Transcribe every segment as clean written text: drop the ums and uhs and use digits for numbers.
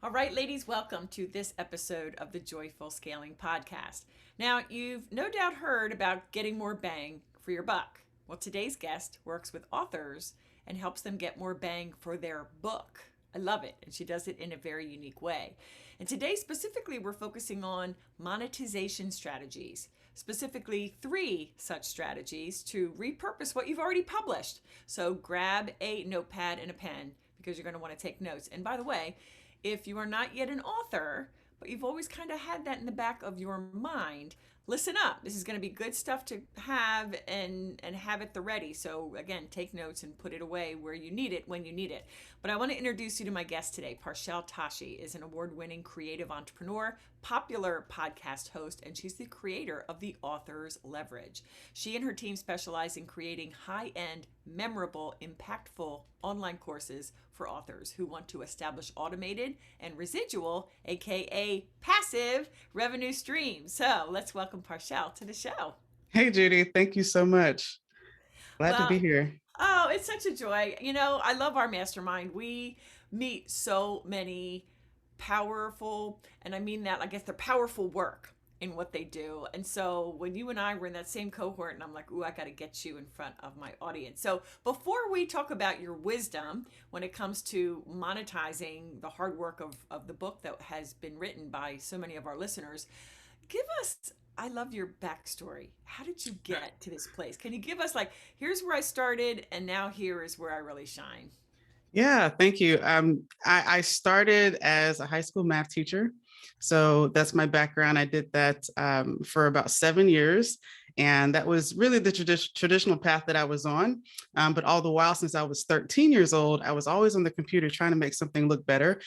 All right, ladies, welcome to this episode of the Joyful Scaling Podcast. Now, you've no doubt heard about getting more bang for your buck. Well, today's guest works with authors and helps them get more bang for their book. I love it, and she does it in a very unique way. And today, specifically, we're focusing on monetization strategies, specifically three such strategies to repurpose what you've already published. So grab a notepad and a pen because you're going to want to take notes. And by the way, if you are not yet an author, but you've always kind of had that in the back of your mind, listen up. This is going to be good stuff to have and have at the ready. So again, take notes and put it away where you need it when you need it. But I want to introduce you to my guest today. Parshelle Tashi is an award-winning creative entrepreneur, popular podcast host, and she's the creator of The Author's Leverage. She and her team specialize in creating high-end, memorable, impactful online courses for authors who want to establish automated and residual, aka passive, revenue streams. So let's welcome Parshelle to the show. Hey, Judy. Thank you so much. Glad to Well, be here. oh, it's such a joy. I love our mastermind. We meet so many powerful, and I mean that, I guess they're powerful work in what they do. And so when you and I were in that same cohort, and I'm like, ooh, I got to get you in front of my audience. So before we talk about your wisdom when it comes to monetizing the hard work of the book that has been written by so many of our listeners, give us, I love your backstory. How did you get to this place? Can you give us, like, here's where I started and now here is where I really shine? Yeah, thank you. I started as a high school math teacher. So that's my background. I did that for about 7 years. And that was really the traditional path that I was on. But all the while, since I was 13 years old, I was always on the computer trying to make something look better.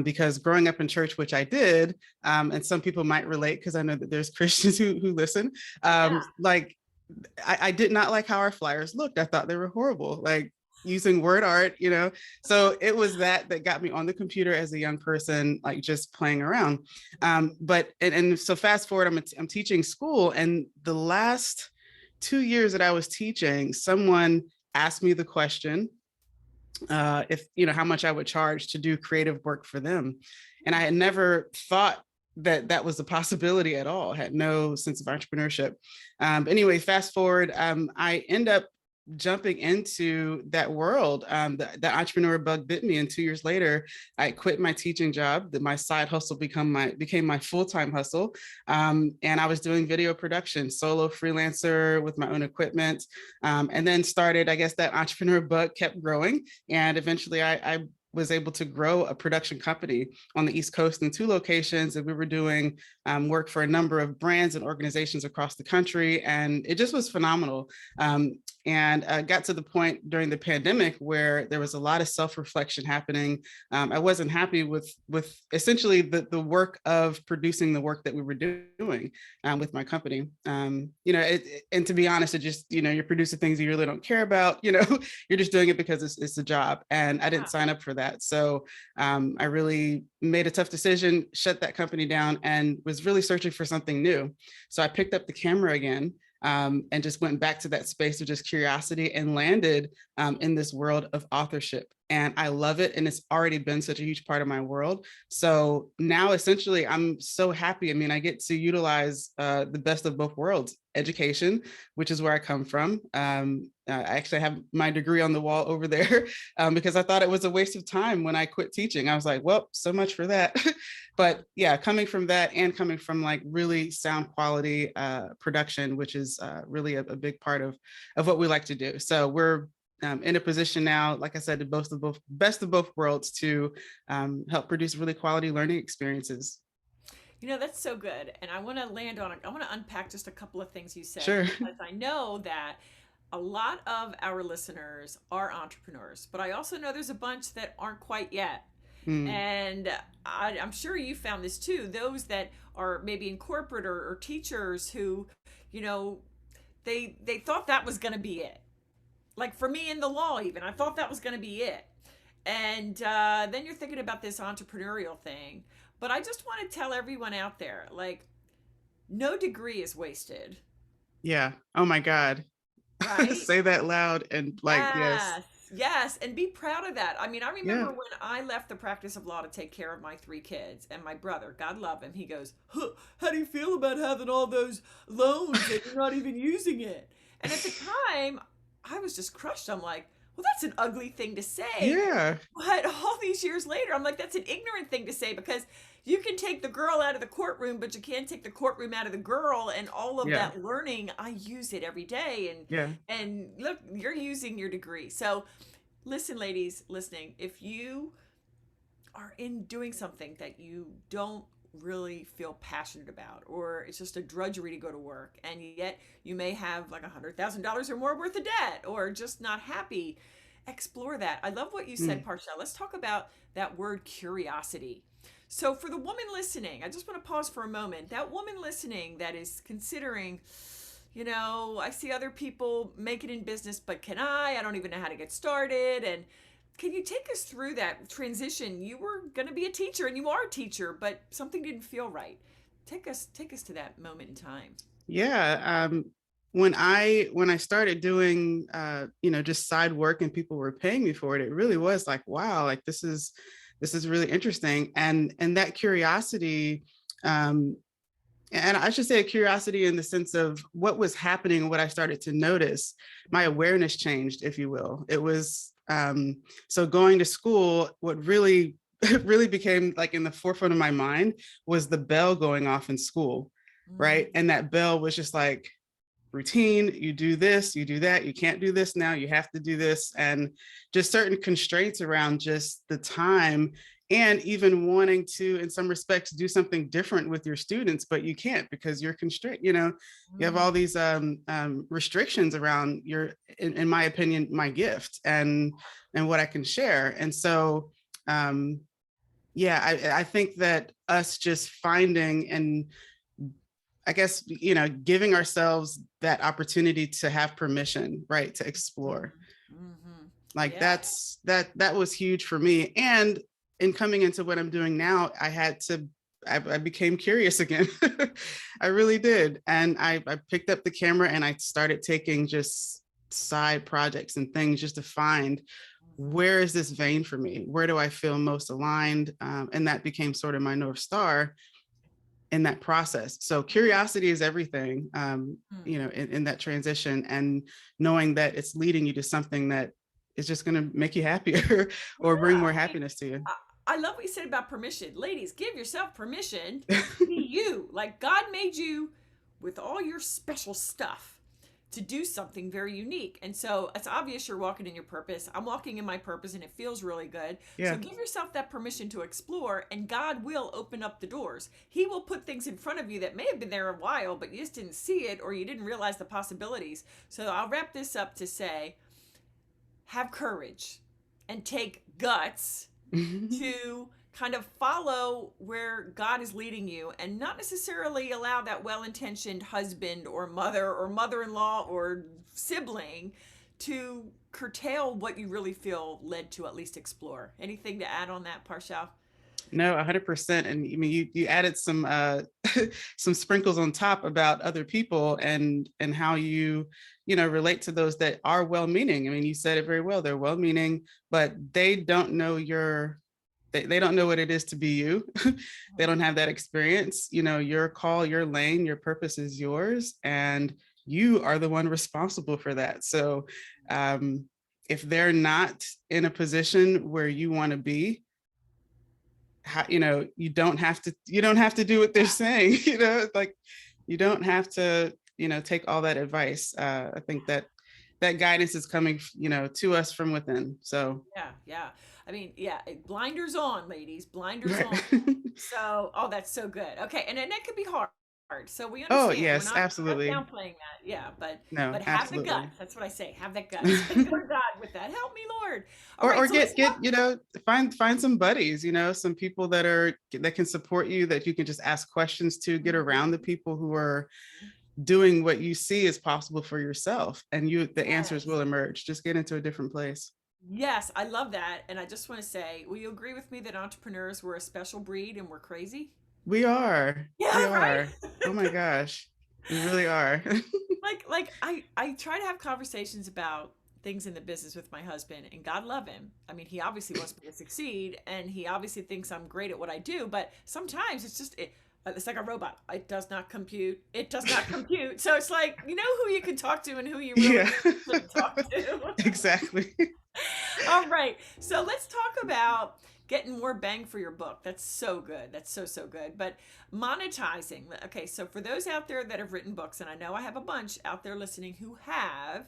Because growing up in church, which I did, and some people might relate because I know that there's Christians who listen, Yeah. like I did not like how our flyers looked. I thought they were horrible, like using word art. So it was that got me on the computer as a young person, like just playing around. But so fast forward, I'm teaching school, and the last 2 years that I was teaching, someone asked me the question, if how much I would charge to do creative work for them, and I had never thought that that was a possibility at all. Had no sense of entrepreneurship. Anyway, fast forward, I end up jumping into that world. The entrepreneur bug bit me, and 2 years later, I quit my teaching job. That my side hustle became my full time hustle, and I was doing video production, solo freelancer with my own equipment, and then started. I guess that entrepreneur bug kept growing, and eventually, I was able to grow a production company on the East Coast in 2 locations. And we were doing work for a number of brands and organizations across the country. And it just was phenomenal. And got to the point during the pandemic where there was a lot of self-reflection happening. I wasn't happy with essentially the work of producing the work that we were doing with my company. And to be honest, it just, you're producing things you really don't care about. You're just doing it because it's a job. And I didn't Yeah. sign up for that. So I really made a tough decision, shut that company down, and was really searching for something new. So I picked up the camera again, and just went back to that space of just curiosity, and landed in this world of authorship. And I love it. And it's already been such a huge part of my world. So now essentially I'm so happy. I mean, I get to utilize the best of both worlds: education, which is where I come from. I actually have my degree on the wall over there, because I thought it was a waste of time when I quit teaching. I was like, well, so much for that. But yeah, coming from that and coming from like really sound quality production, which is really a big part of what we like to do. So we're in a position now, like I said, to boast of both best of both worlds, to help produce really quality learning experiences. That's so good. And I want to land on it. I want to unpack just a couple of things you said Sure. because I know that a lot of our listeners are entrepreneurs, but I also know there's a bunch that aren't quite yet. Mm, And I'm sure you found this too. Those that are maybe in corporate or teachers who, you know, they thought that was going to be it. Like for me in the law, even I thought that was going to be it. And then you're thinking about this entrepreneurial thing. But I just want to tell everyone out there, like, no degree is wasted, yeah. Oh my God. right? Say that loud and like, yes. Yes. Yes, and be proud of that. I mean, I Yeah. remember when I left the practice of law to take care of my three kids, and my brother, God love him, he goes, huh, "How do you feel about having all those loans and you're not even using it?" And at the time, I was just crushed. I'm like, "Well, that's an ugly thing to say." Yeah. But all these years later, I'm like, "That's an ignorant thing to say because you can take the girl out of the courtroom, but you can't take the courtroom out of the girl." And all of Yeah. that learning, I use it every day. And Yeah. look, you're using your degree, so listen, ladies listening, if you are in doing something that you don't really feel passionate about, or it's just a drudgery to go to work, and yet you may have like $100,000 or more worth of debt, or just not happy, explore that. I love what you said, Mm. Parshelle. Let's talk about that word curiosity. So, for the woman listening, I just want to pause for a moment. That woman listening that is considering, I see other people make it in business, but can I? I don't even know how to get started. And can you take us through that transition? You were going to be a teacher and you are a teacher, but something didn't feel right. Take us to that moment in time. Yeah. When I started doing just side work and people were paying me for it, it really was like, wow, like this is really interesting. And that curiosity, um, and I should say a curiosity in the sense of what was happening, what I started to notice, my awareness changed, if you will. It was so going to school, what really really became like in the forefront of my mind was the bell going off in school, right? Mm, And that bell was just like routine. You do this, you do that, you can't do this now, you have to do this, and just certain constraints around just the time, and even wanting to in some respects do something different with your students, but you can't because you're constrained. You have all mm, these restrictions around your, in my opinion, my gift and what I can share. And so um yeah, I think that us just finding and I guess, giving ourselves that opportunity to have permission, right, to mm, explore. mm-hmm. Like Yeah. that was huge for me. And in coming into what I'm doing now, I became curious again. I really did. And I picked up the camera and I started taking just side projects and things just to find Mm-hmm. where is this vein for me? Where do I feel most aligned? And that became sort of my North Star in that process. So curiosity is everything, Mm. in that transition, and knowing that it's leading you to something that is just going to make you happier Yeah, or bring more I mean, happiness to you. I, I love what you said about permission. Ladies, give yourself permission to be you. Like God made you with all your special stuff to do something very unique. And so it's obvious you're walking in your purpose. I'm walking in my purpose and it feels really good. So Yeah. give yourself that permission to explore and God will open up the doors. He will put things in front of you that may have been there a while, but you just didn't see it or you didn't realize the possibilities. So I'll wrap this up to say, have courage and take guts to kind of follow where God is leading you and not necessarily allow that well intentioned husband or mother in law or sibling to curtail what you really feel led to at least explore. Anything to add on that, Parshal? No, 100%. And I mean, you added some some sprinkles on top about other people and how relate to those that are well-meaning. I mean, you said it very well. They're well-meaning, but they don't know what it is to be you. They don't have that experience. Your call, your lane, your purpose is yours, and you are the one responsible for that. So if they're not in a position where you want to be, you don't have to do what they're Yeah. saying. Like you don't have to take all that advice. I think that guidance is coming to us from within. So Yeah, yeah. I mean, yeah, blinders on, ladies, blinders right. on. So, oh, that's so good. Okay, and that could be hard. So we Oh understand. We're yes, not absolutely. downplaying that. Yeah, No, but have the absolutely. guts. That's what I say. Have that guts. And go to God with that. Help me, Lord. All or right, or so let's get talk. find some buddies, some people that can support you, that you can just ask questions to, get around the Mhm. people who are doing what you see is possible for yourself, and the answers Yes. will emerge. Just get into a different place. Yes, I love that. And I just want to say, will you agree with me that entrepreneurs were a special breed and we're crazy? We are. We Yeah, right? are. Oh my gosh. We really are. Like I try to have conversations about things in the business with my husband, and God love him. I mean, he obviously wants me to succeed, and he obviously thinks I'm great at what I do, but sometimes it's like a robot. It does not compute. It does not compute. So it's like, you know who you can talk to and who you really Yeah, shouldn't talk to. exactly. All right. So let's talk about getting more bang for your buck. That's so good. That's so, so good. But monetizing. Okay. So for those out there that have written books, and I know I have a bunch out there listening who have,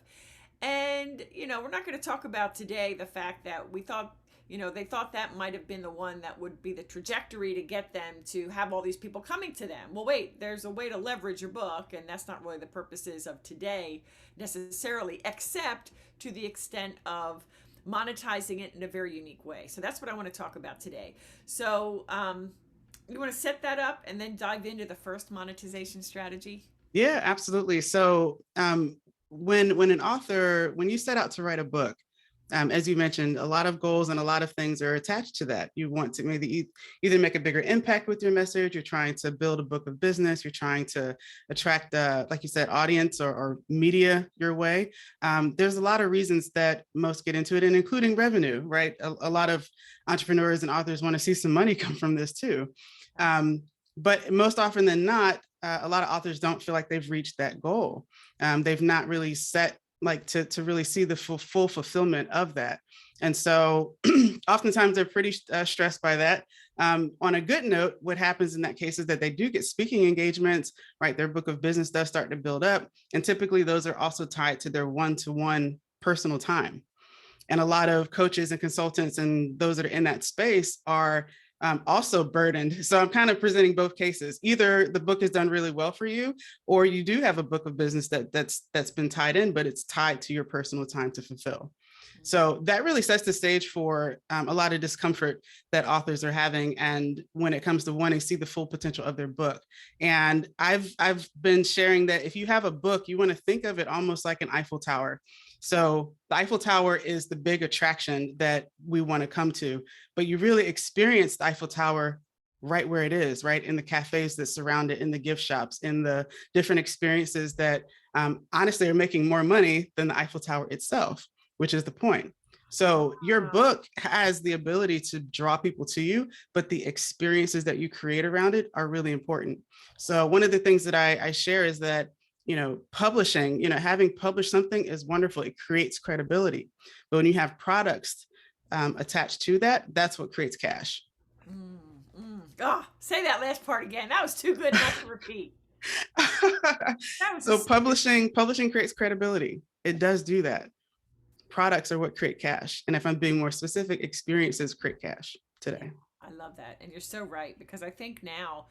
and, we're not going to talk about today the fact that we thought, they thought that might have been the one that would be the trajectory to get them to have all these people coming to them. Well, wait, there's a way to leverage your book, and that's not really the purposes of today necessarily, except to the extent of monetizing it in a very unique way. So that's what I want to talk about today. So, you want to set that up and then dive into the first monetization strategy? Yeah, absolutely. So when you set out to write a book, as you mentioned, a lot of goals and a lot of things are attached to that. You want to maybe either make a bigger impact with your message, you're trying to build a book of business, you're trying to attract, like you said, audience or media your way. There's a lot of reasons that most get into it, and including revenue, right? A lot of entrepreneurs and authors want to see some money come from this too. But most often than not, a lot of authors don't feel like they've reached that goal. They've not really set like to really see the full fulfillment of that. And so oftentimes they're pretty stressed by that. On a good note, what happens in that case is that they do get speaking engagements, right? Their book of business does start to build up. And typically those are also tied to their one-to-one personal time. And a lot of coaches and consultants and those that are in that space are also burdened. So I'm kind of presenting both cases. Either the book is done really well for you, or you do have a book of business that's been tied in, but it's tied to your personal time to fulfill. So that really sets the stage for a lot of discomfort that authors are having, and when it comes to wanting to see the full potential of their book. And I've been sharing that if you have a book, you want to think of it almost like an Eiffel Tower. So the Eiffel Tower is the big attraction that we want to come to, but you really experience the Eiffel Tower right where it is, right in the cafes that surround it, in the gift shops, in the different experiences that honestly are making more money than the Eiffel Tower itself, which is the point. So your book has the ability to draw people to you, but the experiences that you create around it are really important. So one of the things that I share is that, publishing, having published something is wonderful. It creates credibility. But when you have products attached to that, that's what creates cash. Say that last part again. That was too good not to repeat. So publishing creates credibility. It does do that. Products are what create cash. And if I'm being more specific, experiences create cash today. I love that. And you're so right, because I think now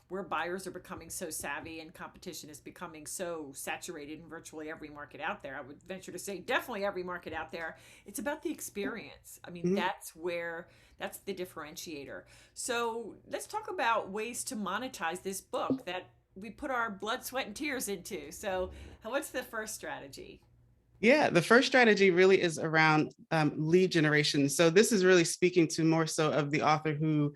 where buyers are becoming so savvy and competition is becoming so saturated in virtually every market out there, I would venture to say definitely every market out there, it's about the experience. I mean, that's the differentiator. So let's talk about ways to monetize this book that we put our blood, sweat, and tears into. So what's the first strategy? Yeah, the first strategy really is around lead generation. So this is really speaking to more so of the author who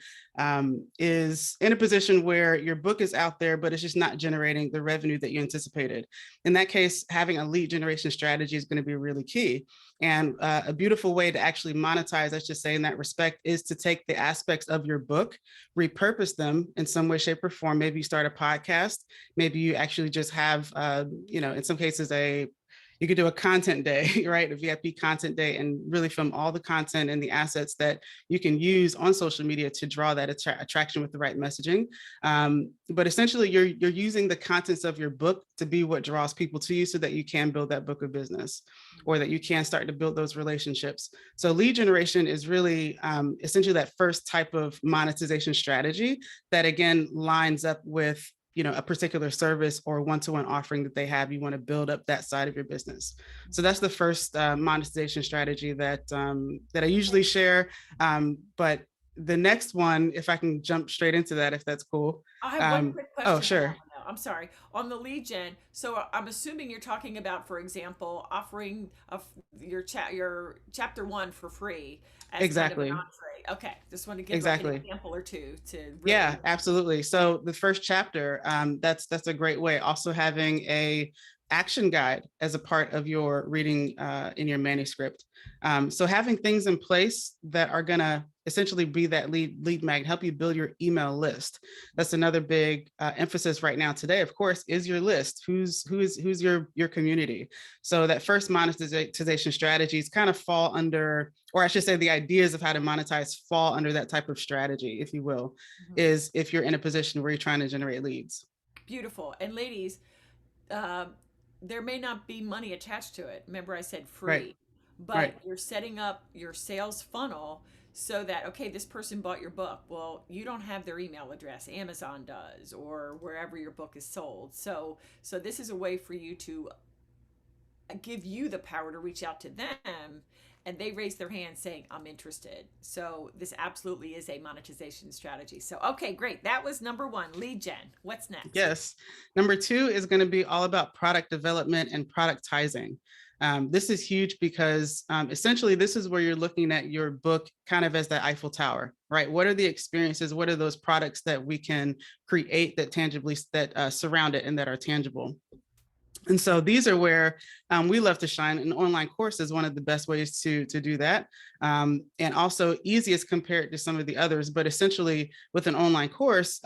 is in a position where your book is out there, but it's just not generating the revenue that you anticipated. In that case, having a lead generation strategy is going to be really key. And a beautiful way to actually monetize, let's just say in that respect, is to take the aspects of your book, repurpose them in some way, shape, or form. Maybe you start a podcast. Maybe you actually just have, in some cases, you could do a content day, right? A VIP content day, and really film all the content and the assets that you can use on social media to draw that attraction with the right messaging. But essentially, you're using the contents of your book to be what draws people to you so that you can build that book of business, or that you can start to build those relationships. So lead generation is really essentially that first type of monetization strategy that, again, lines up with a particular service or one-to-one offering that they have. You want to build up that side of your business. So that's the first monetization strategy that I usually share. But the next one, if I can jump straight into that, if that's cool. I have one quick question. Oh, sure. I'm sorry. On the lead gen, so I'm assuming you're talking about, for example, offering your chapter 1 for free as exactly. kind of an entree. Okay, just want to give like an example or two to. Really yeah, absolutely. So the first chapter, that's a great way. Also having action guide as a part of your reading in your manuscript. So having things in place that are going to essentially be that lead magnet, help you build your email list. That's another big emphasis right now today, of course, is your list. Who's your community? So that first monetization strategies kind of fall under, or I should say the ideas of how to monetize fall under that type of strategy, if you will, is if you're in a position where you're trying to generate leads. Beautiful. And ladies, uh, there may not be money attached to it. Remember, I said Right, free, but right. you're setting up your sales funnel so that, okay, this person bought your book. Well, you don't have their email address. Amazon does, or wherever your book is sold. So this is a way for you to give you the power to reach out to them, and they raise their hand saying, I'm interested. So this absolutely is a monetization strategy. So, okay, great. That was number one, lead gen. What's next? Yes. Number two is going to be all about product development and productizing. This is huge because essentially this is where you're looking at your book kind of as the Eiffel Tower, right? What are the experiences? What are those products that we can create that tangibly that surround it and that are tangible? And so these are where we love to shine. An online course is one of the best ways to do that. And also easiest compared to some of the others. But essentially with an online course,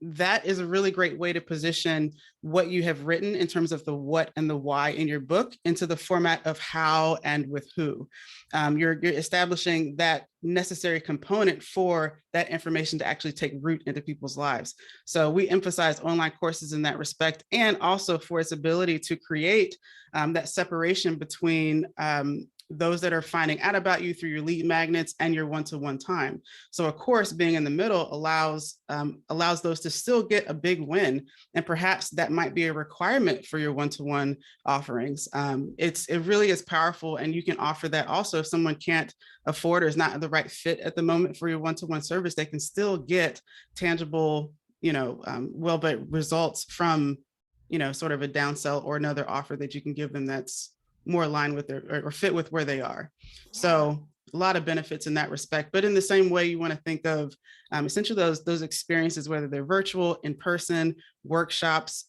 that is a really great way to position what you have written in terms of the what and the why in your book into the format of how and with who. You're establishing that necessary component for that information to actually take root into people's lives. So we emphasize online courses in that respect, and also for its ability to create that separation between those that are finding out about you through your lead magnets and your one-to-one time. So a course being in the middle allows those to still get a big win, and perhaps that might be a requirement for your one-to-one offerings. It really is powerful, and you can offer that also if someone can't afford or is not the right fit at the moment for your one-to-one service. They can still get tangible, well-bet results from, sort of a downsell or another offer that you can give them that's more aligned with their or fit with where they are. Yeah. So a lot of benefits in that respect. But in the same way, you want to think of essentially those experiences, whether they're virtual, in person, workshops.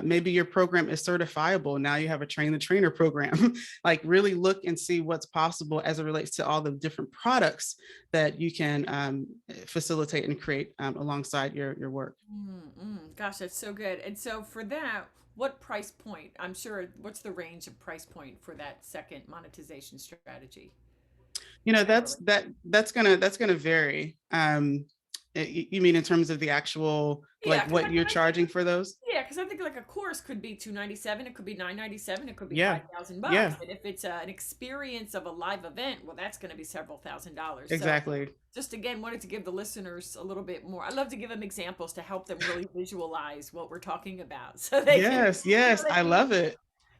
Maybe your program is certifiable. Now you have a train the trainer program. Like really look and see what's possible as it relates to all the different products that you can facilitate and create alongside your work. Gosh, that's so good. And so for that, what price point? I'm sure, what's the range of price point for that second monetization strategy That's generally? that's gonna vary. You mean in terms of the actual, Yeah, like because what you're I think charging for those? I think like a course could be 297, it could be 997, it could be Yeah, 5,000 bucks, yeah, and if it's an experience of a live event, well, that's going to be several $1,000s. So exactly. just again, wanted to give the listeners a little bit more. I love to give them examples to help them really visualize what we're talking about, so Yes, yes, they I can love it.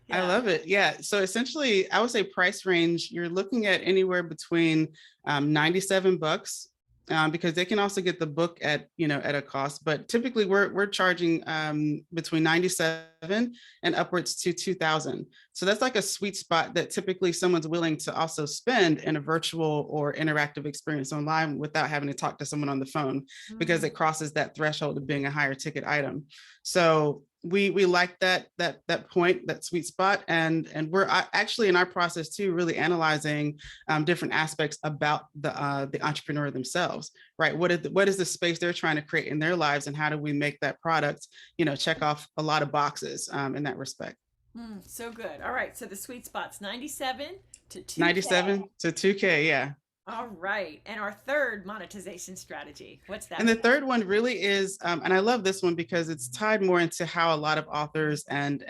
I yeah. love it. Yeah. So essentially, I would say price range, you're looking at anywhere between $97, because they can also get the book at, at a cost. But typically we're charging between 97 and upwards to 2,000. So that's like a sweet spot that typically someone's willing to also spend in a virtual or interactive experience online without having to talk to someone on the phone, because it Mm. crosses that threshold of being a higher ticket item. So we like that point, that sweet spot, and we're actually in our process too, really analyzing different aspects about the entrepreneur themselves, right? What is the space they're trying to create in their lives, and how do we make that product, check off a lot of boxes in that respect. So good. All right, so the sweet spot's 97 to 2K. 97 to 2K, yeah. All right, and our third monetization strategy, what's And that the one? third one really is, and I love this one because it's tied more into how a lot of authors and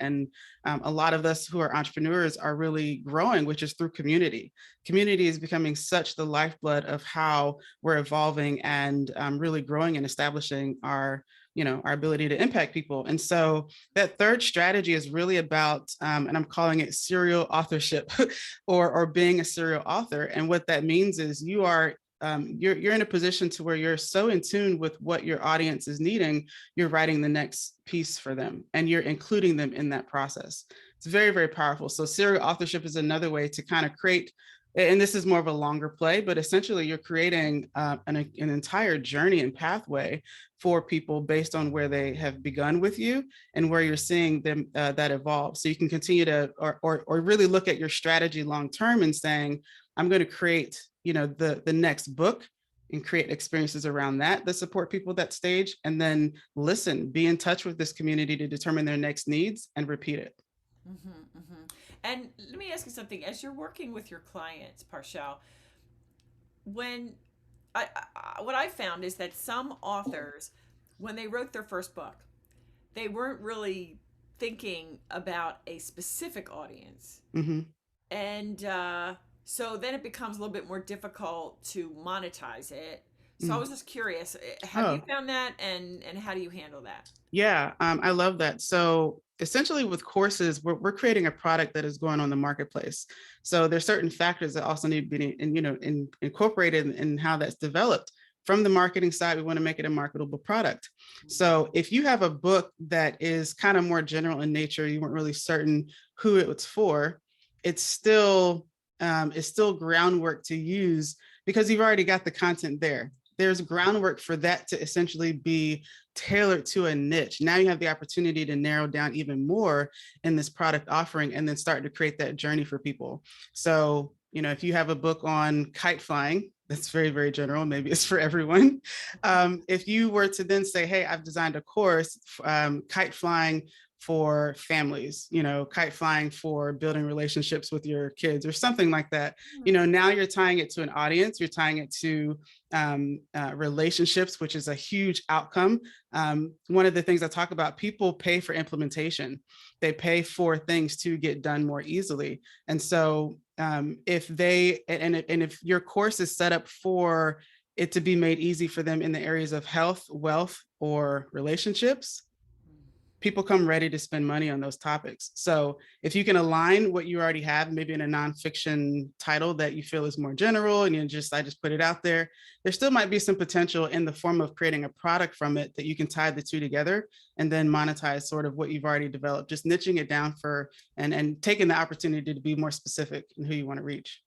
a lot of us who are entrepreneurs are really growing, which is through community. Community is becoming such the lifeblood of how we're evolving and really growing and establishing our ability to impact people. And so that third strategy is really about, and I'm calling it serial authorship, or being a serial author. And what that means is you're in a position to where you're so in tune with what your audience is needing. You're writing the next piece for them, and you're including them in that process. It's very, very powerful. So serial authorship is another way to kind of create And this is more of a longer play, but essentially you're creating an entire journey and pathway for people based on where they have begun with you and where you're seeing them that evolve. So you can continue to, or really look at your strategy long term and saying, I'm going to create, the next book and create experiences around that support people at that stage, and then listen, be in touch with this community to determine their next needs and repeat it. Mm-hmm, mm-hmm. And let me ask you something. As you're working with your clients, Parshelle, when what I found is that some authors, when they wrote their first book, they weren't really thinking about a specific audience. Mm-hmm. And so then it becomes a little bit more difficult to monetize it. So I Mm. was just curious, have you Oh, found that, and how do you handle that? yeah, I love that. So essentially with courses, we're creating a product that is going on the marketplace. So there's certain factors that also need to be incorporated in how that's developed. From the marketing side, we want to make it a marketable product. So if you have a book that is kind of more general in nature, you weren't really certain who it was for, it's still groundwork to use because you've already got the content there. There's groundwork for that to essentially be tailored to a niche. Now you have the opportunity to narrow down even more in this product offering and then start to create that journey for people. So, if you have a book on kite flying, that's very, very general. Maybe it's for everyone. If you were to then say, hey, I've designed a course, kite flying for families, kite flying for building relationships with your kids or something like that. Now you're tying it to an audience, you're tying it to relationships, which is a huge outcome. One of the things I talk about, people pay for implementation. They pay for things to get done more easily. And so if if your course is set up for it to be made easy for them in the areas of health, wealth, or relationships, people come ready to spend money on those topics. So if you can align what you already have, maybe in a nonfiction title that you feel is more general, and I just put it out there, there still might be some potential in the form of creating a product from it that you can tie the two together and then monetize sort of what you've already developed, just niching it down for and taking the opportunity to be more specific in who you want to reach.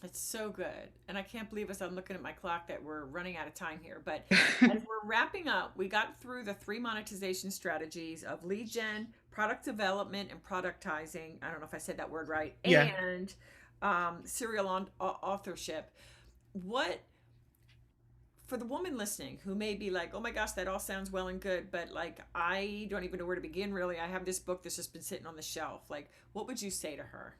It's so good. And I can't believe as I'm looking at my clock that we're running out of time here. But as we're wrapping up, we got through the three monetization strategies of lead gen, product development, and productizing. I don't know if I said that word right. Yeah. And serial authorship. What, for the woman listening who may be like, oh my gosh, that all sounds well and good, but like, I don't even know where to begin really. I have this book that's just been sitting on the shelf. Like, what would you say to her?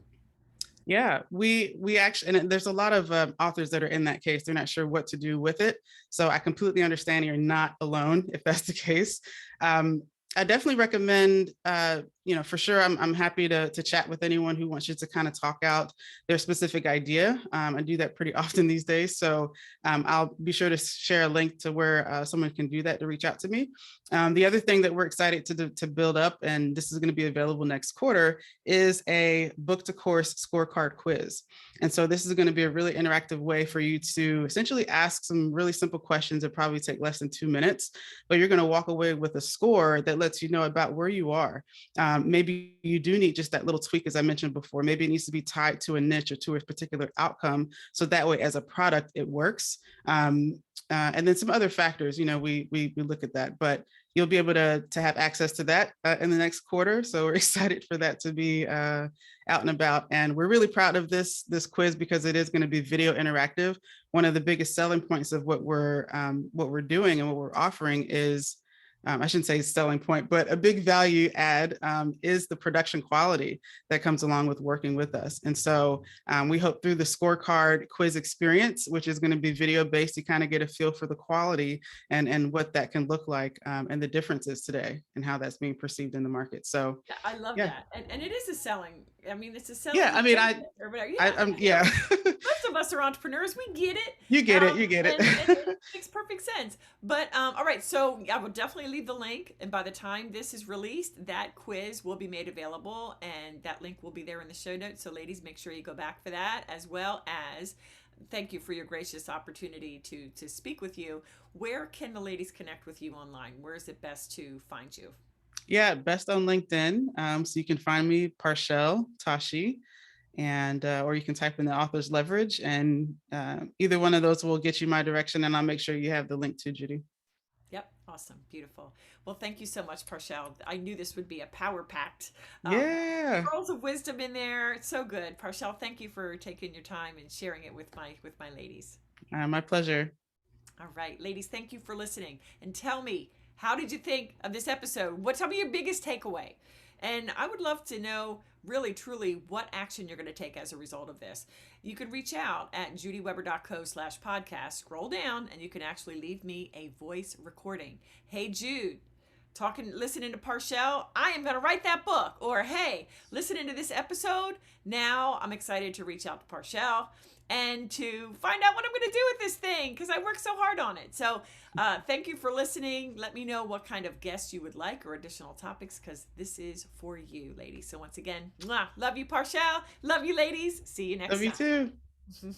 Yeah, we actually, and there's a lot of authors that are in that case. They're not sure what to do with it. So I completely understand you're not alone if that's the case. Um, I definitely recommend, for sure. I'm happy to chat with anyone who wants you to kind of talk out their specific idea. I do that pretty often these days. So I'll be sure to share a link to where someone can do that to reach out to me. The other thing that we're excited to build up, and this is going to be available next quarter, is a book to course scorecard quiz. And so this is going to be a really interactive way for you to essentially ask some really simple questions that probably take less than 2 minutes, but you're going to walk away with a score that lets you know about where you are. Maybe you do need just that little tweak, as I mentioned before. Maybe it needs to be tied to a niche or to a particular outcome. So that way, as a product, it works. And then some other factors, we look at that, but you'll be able to have access to that in the next quarter. So we're excited for that to be out and about. And we're really proud of this quiz because it is going to be video interactive. One of the biggest selling points of what we're doing and what we're offering is, I shouldn't say selling point, but a big value add is the production quality that comes along with working with us. And so we hope through the scorecard quiz experience, which is going to be video based, you kind of get a feel for the quality and what that can look like and the differences today and how that's being perceived in the market. So Yeah, I love yeah. that, and it is a selling. I mean, it's a Yeah. selling I mean, advantage or whatever. Yeah, I'm, you know, yeah. most of us are entrepreneurs. We get it, You get it. You get and it it. makes perfect sense. But all right, so I will definitely leave the link, and by the time this is released, that quiz will be made available, and that link will be there in the show notes. So, ladies, make sure you go back for that, as well as thank you for your gracious opportunity to speak with you. Where can the ladies connect with you online? Where is it best to find you? Yeah, best on LinkedIn. So you can find me, Parshelle Tashi. and or you can type in the author's leverage, and either one of those will get you my direction, and I'll make sure you have the link to Judy. Yep. Awesome. Beautiful. Well, thank you so much, Parshelle. I knew this would be a power packed Yeah. pearls of wisdom in there. It's so good. Parshelle, thank you for taking your time and sharing it with my ladies. My pleasure. All right, ladies, thank you for listening. And tell me, how did you think of this episode? What's some of your biggest takeaway? And I would love to know, really, truly, what action you're going to take as a result of this. You can reach out at judyweber.co/podcast. Scroll down, and you can actually leave me a voice recording. Hey, Jude, listening to Parshelle, I am going to write that book. Or, hey, listening to this episode, now I'm excited to reach out to Parshelle and to find out what I'm going to do with this thing because I worked so hard on it. So thank you for listening. Let me know what kind of guests you would like or additional topics because this is for you, ladies. So once again, mwah, love you, Parshelle. Love you, ladies. See you next Love you time. too.